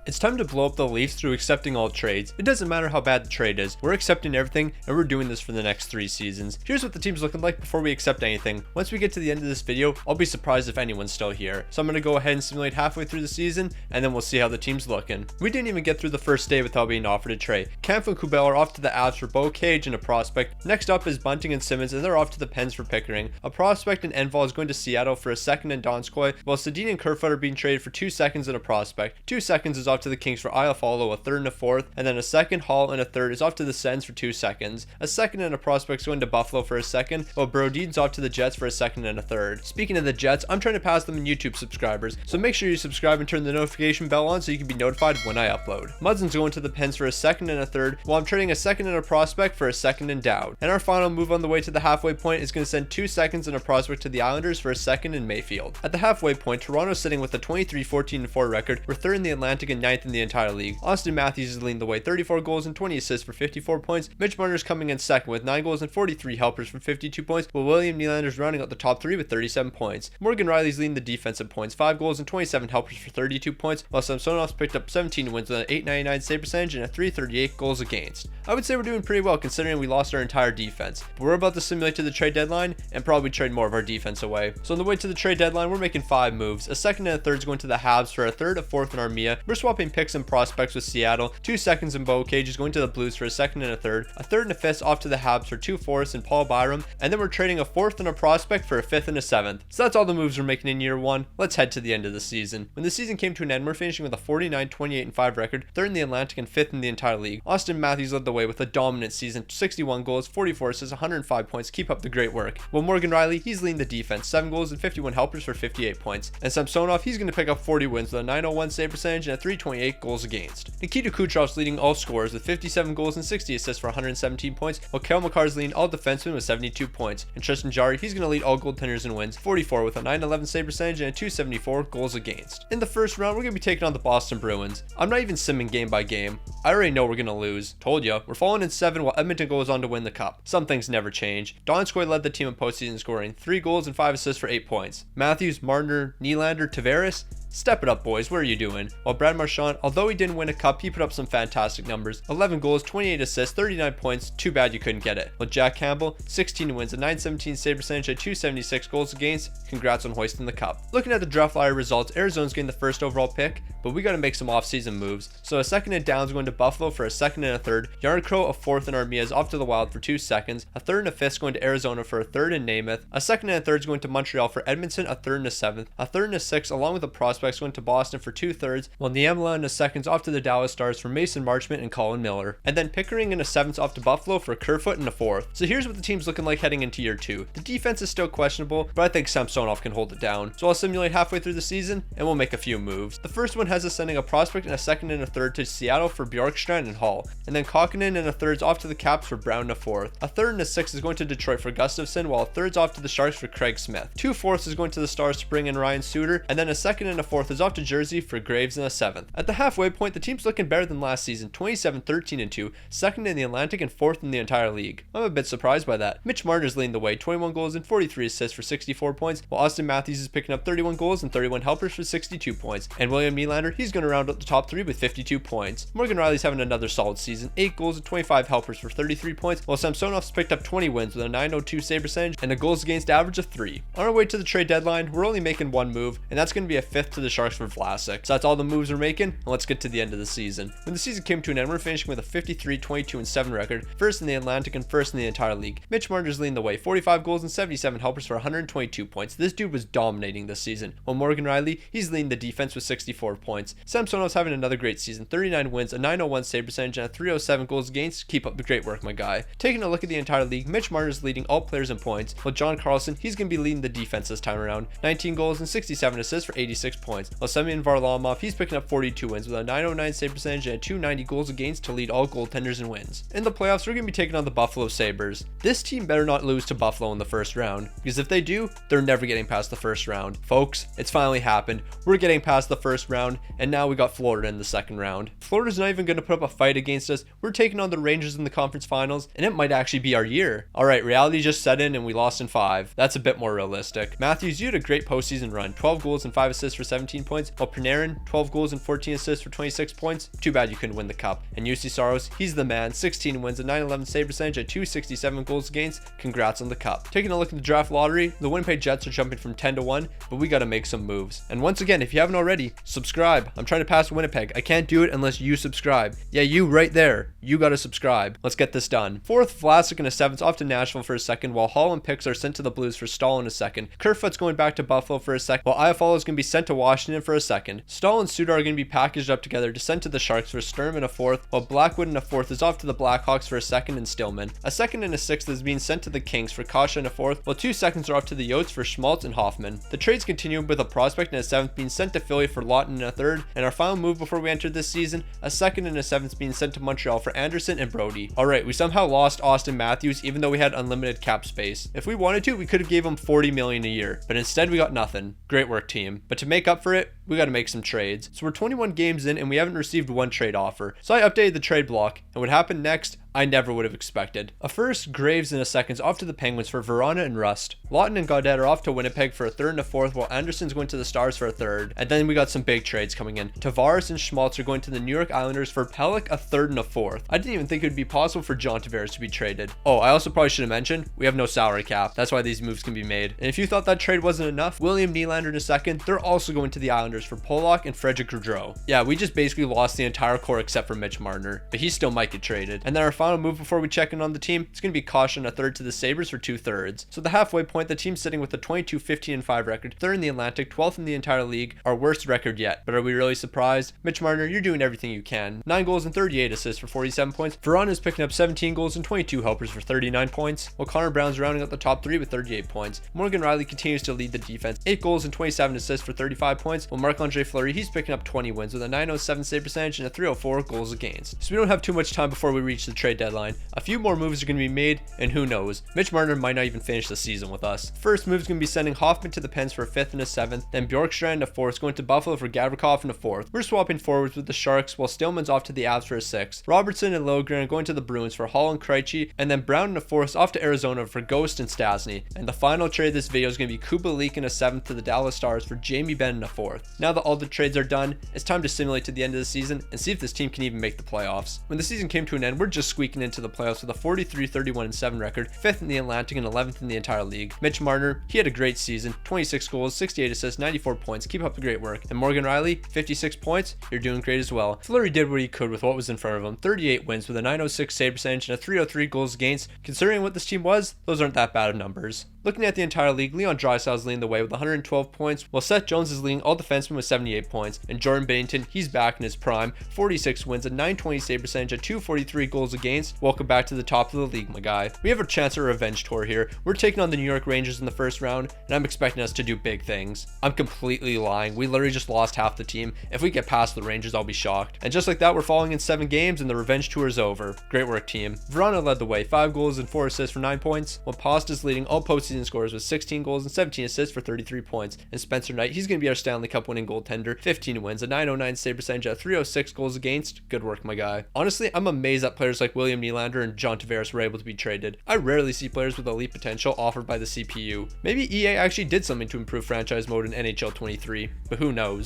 It's time to blow up the Leafs through accepting all trades. It doesn't matter how bad the trade is, we're accepting everything and we're doing this for the next 3 seasons. Here's what the team's looking like before we accept anything. Once we get to the end of this video, I'll be surprised if anyone's still here. So I'm going to go ahead and simulate halfway through the season and then we'll see how the team's looking. We didn't even get through the first day without being offered a trade. CAMPBELL and CAMPBELL are off to the Avs for Bo Cage and a prospect. Next up is Bunting and Simmons and they're off to the Pens for Pickering. A prospect and Enval is going to Seattle for a second and Donskoy, while Sedin and Kerfoot are being traded for 2 seconds and a prospect. 2 seconds is off to the Kings for Follow a third and a fourth, and then a second, Hall, and a third is off to the Sens for 2 seconds. A second and a prospect's going to Buffalo for a second, while Brodin's off to the Jets for a second and a third. Speaking of the Jets, I'm trying to pass them in YouTube subscribers, so make sure you subscribe and turn the notification bell on so you can be notified when I upload. Mudson's going to the Pens for a second and a third, while I'm trading a second and a prospect for a second and Dowd. And our final move on the way to the halfway point is going to send 2 seconds and a prospect to the Islanders for a second in Mayfield. At the halfway point, Toronto's sitting with a 23-14-4 record. We're third in the Atlantic and 9th in the entire league. Austin Matthews is leading the way, 34 goals and 20 assists for 54 points. Mitch Marner's coming in second with 9 goals and 43 helpers for 52 points, while William Nylander's rounding out the top 3 with 37 points. Morgan Riley's leading the defensive points, 5 goals and 27 helpers for 32 points, while Samsonov's picked up 17 wins with an .899 save percentage and a .338 goals against. I would say we're doing pretty well considering we lost our entire defense, but we're about to simulate to the trade deadline and probably trade more of our defense away. So on the way to the trade deadline, we're making 5 moves. A second and a third is going to the Habs for a third, a fourth, and Armia. We're swapping picks and prospects with Seattle. 2 seconds and Bo Cage is going to the Blues for a second and a third and a fifth off to the Habs for 2 fourths and Paul Byram, and then we're trading a fourth and a prospect for a fifth and a seventh. So that's all the moves we're making in year 1. Let's head to the end of the season. When the season came to an end, we're finishing with a 49-28-5 record, third in the Atlantic and 5th in the entire league. Austin Matthews led the way with a dominant season, 61 goals, 44 assists, 105 points. Keep up the great work. While Morgan Riley, he's leading the defense, 7 goals and 51 helpers for 58 points. And Samsonov, he's going to pick up 40 wins with a .901 save percentage and a .328 goals against. Nikita Kucherov's leading all scorers with 57 goals and 60 assists for 117 points, while MAKAR is leading all defensemen with 72 points. And Tristan Jarry, he's going to lead all goaltenders in wins, 44 with a .911 save percentage and a .274 goals against. In the first round, we're going to be taking on the Boston Bruins. I'm not even simming game by game. I already know we're going to lose. Told ya, we're falling in 7 while Edmonton goes on to win the cup. Some things never change. Donskoy led the team in postseason scoring, 3 goals and 5 assists for 8 points. Matthews, Marner, Nylander, Tavares, step it up, boys. What are you doing? While Brad Marchand, although he didn't win a cup, he put up some fantastic numbers. 11 goals, 28 assists, 39 points. Too bad you couldn't get it. While Jack Campbell, 16 wins, a .917 save percentage, and 276 goals against. Congrats on hoisting the cup. Looking at the draft lottery results, Arizona's getting the first overall pick, but we got to make some offseason moves. So a second and Down's going to Buffalo for a second and a third. Yarncrow, a fourth, and Armia is off to the Wild for 2 seconds. A third and a fifth going to Arizona for a third and Namath. A second and a third is going to Montreal for Edmonton, a third and a seventh. A third and a sixth along with the prospects going to Boston for 2 thirds, while Niemela and a seconds off to the Dallas Stars for Mason Marchment and Colin Miller. And then Pickering and a seventh off to Buffalo for Kerfoot and a fourth. So here's what the team's looking like heading into year 2. The defense is still questionable, but I think Samsonov can hold it down. So I'll simulate halfway through the season and we'll make a few moves. The first one has us sending a prospect and a second and a third to Seattle for Bjorkstrand and Hall. And then Kokkonen and a third's off to the Caps for Brown and a fourth. A third and a sixth is going to Detroit for Gustafsson, while a third's off to the Sharks for Craig Smith. 2 fourths is going to the Stars to bring in Ryan Suter, and then a second and a fourth is off to Jersey for Graves and a seventh. At the halfway point, the team's looking better than last season, 27-13-2, second in the Atlantic and 4th in the entire league. I'm a bit surprised by that. Mitch Marner's leading the way, 21 goals and 43 assists for 64 points, while Austin Matthews is picking up 31 goals and 31 helpers for 62 points. And William Nylander, he's going to round out the top 3 with 52 points. Morgan Riley's having another solid season, 8 goals and 25 helpers for 33 points, while Samsonov's picked up 20 wins with a .902 save percentage and a goals against average of 3. On our way to the trade deadline, we're only making 1 move, and that's going to be a fifth to the Sharks for Vlasic. So that's all the moves we're making, and let's get to the end of the season. When the season came to an end, we're finishing with a 53-22-7 record, first in the Atlantic and first in the entire league. Mitch Marner's leading the way, 45 goals and 77 helpers for 122 points. This dude was dominating this season. While Morgan Riley, he's leading the defense with 64 points. Samsonov's having another great season, 39 wins, a .901 save percentage, and a .307 goals against. Keep up the great work, my guy. Taking a look at the entire league, Mitch Marner's leading all players in points, while John CARLSON, he's going to be leading the defense this time around, 19 goals and 67 assists for 86 points. While Semyon Varlamov, he's picking up 42 wins with a .909 save percentage and a .290 goals against to lead all goaltenders in wins. In the playoffs, we're going to be taking on the Buffalo Sabres. This team better not lose to Buffalo in the first round, because if they do, they're never getting past the first round. Folks, it's finally happened. We're getting past the first round, and now we got Florida in the second round. Florida's not even going to put up a fight against us. We're taking on the Rangers in the conference finals, and it might actually be our year. Alright, reality just set in and we lost in 5. That's a bit more realistic. Matthews, you had a great postseason run, 12 goals and 5 assists for 17 points, while Panarin, 12 goals and 14 assists for 26 points. Too bad you couldn't win the cup. And UC Saros, he's the man, 16 wins, a 911 save percentage at 267 goals against. Congrats on the cup. Taking a look at the draft lottery, the Winnipeg Jets are jumping from 10 to 1, but we got to make some moves. And once again, if you haven't already, subscribe. I'm trying to pass Winnipeg. I can't do it unless you subscribe. Yeah, you right there. You got to subscribe. Let's get this done. 4th, Vlasic, and a 7th off to Nashville for a second, while Hall and Picks are sent to the Blues for Stahl in a second. Kerfoot's going back to Buffalo for a second, while Iafallo is going to be sent to Washington for a second. Stahl and Suter are going to be packaged up together to send to the Sharks for Sturm in a 4th, while Blackwood in a 4th is off to the Blackhawks for a second and Stillman. A 2nd and a 6th is being sent to the Kings for Kasha in a 4th, while 2 seconds are off to the Yotes for Schmaltz and Hoffman. The trades continue with a prospect and a 7th being sent to Philly for Lawton in a 3rd, and our final move before we enter this season, a 2nd and a 7th being sent to Montreal for Anderson and Brody. Alright, we somehow lost Austin Matthews even though we had unlimited cap space. If we wanted to, we could have gave him $40 million a year, but instead we got nothing. Great work, team. But to make up for it, we got to make some trades. So we're 21 games in and we haven't received one trade offer. So I updated the trade block, and what happened next, I never would have expected. A 1st, Graves, and a 2nd off to the Penguins for Verona and Rust. Lawton and Gaudette are off to Winnipeg for a 3rd and a 4th, while Anderson's going to the Stars for a 3rd. And then we got some big trades coming in. Tavares and Schmaltz are going to the New York Islanders for Pelech, a 3rd and a 4th. I didn't even think it would be possible for John Tavares to be traded. Oh, I also probably should have mentioned, we have no salary cap. That's why these moves can be made. And if you thought that trade wasn't enough, William Nylander in a 2nd, they're also going to the Islanders for Pollock and Frederick Gaudreau. Yeah, we just basically lost the entire core except for Mitch Marner, but he still might get traded. And then our final move before we check in on the team, it's going to be Caution, a 3rd to the Sabres for 2/3. So the halfway point, the team's sitting with a 22-15-5 record, 3rd in the Atlantic, 12th in the entire league, our worst record yet. But are we really surprised? Mitch Marner, you're doing everything you can. 9 goals and 38 assists for 47 points. Verona is picking up 17 goals and 22 helpers for 39 points, while Connor Brown's rounding out the top 3 with 38 points. Morgan Rielly continues to lead the defense, 8 goals and 27 assists for 35 points, while Marc-Andre Fleury, he's picking up 20 wins with a 907 save percentage and a 304 goals against. So we don't have too much time before we reach the trade deadline. A few more moves are going to be made, and who knows, Mitch Marner might not even finish the season with us. First move is going to be sending Hoffman to the Pens for a 5th and a 7th, then Bjorkstrand in a 4th, going to Buffalo for Gavrikov in a 4th. We're swapping forwards with the Sharks, while Stillman's off to the Avs for a 6th. Robertson and Logren are going to the Bruins for Hall and Krejci, and then Brown in a 4th off to Arizona for Ghost and Stasny. And the final trade of this video is going to be Kubalik in a 7th to the Dallas Stars for Jamie Benn in a 4th. Now that all the trades are done, it's time to simulate to the end of the season and see if this team can even make the playoffs. When the season came to an end, we're just squeaking into the playoffs with a 43-31-7 record, 5th in the Atlantic and 11th in the entire league. Mitch Marner, he had a great season, 26 goals, 68 assists, 94 points, keep up the great work. And Morgan Rielly, 56 points, you're doing great as well. Fleury did what he could with what was in front of him, 38 wins with a 906 save percentage and a 303 goals against. Considering what this team was, those aren't that bad of numbers. Looking at the entire league, Leon Draisaitl is leading the way with 112 points, while Seth Jones is leading all defensemen with 78 points, and Jordan Binnington, he's back in his prime, 46 wins, a 920 save percentage, a 243 goals against. Welcome back to the top of the league, my guy. We have a chance at a revenge tour here. We're taking on the New York Rangers in the first round, and I'm expecting us to do big things. I'm completely lying. We literally just lost half the team. If we get past the Rangers, I'll be shocked. And just like that, we're falling in 7 games, and the revenge tour is over. Great work, team. Verona led the way, 5 goals and 4 assists for 9 points, while Pasta's leading all postseason scorers with 16 goals and 17 assists for 33 points. And Spencer Knight, he's going to be our Stanley Cup winning goaltender, 15 wins, a 909 save percentage, a 306 goals against. Good work, my guy. Honestly, I'm amazed that players like William Nylander and John Tavares were able to be traded. I rarely see players with elite potential offered by the CPU. Maybe EA actually did something to improve franchise mode in NHL 23, but who knows.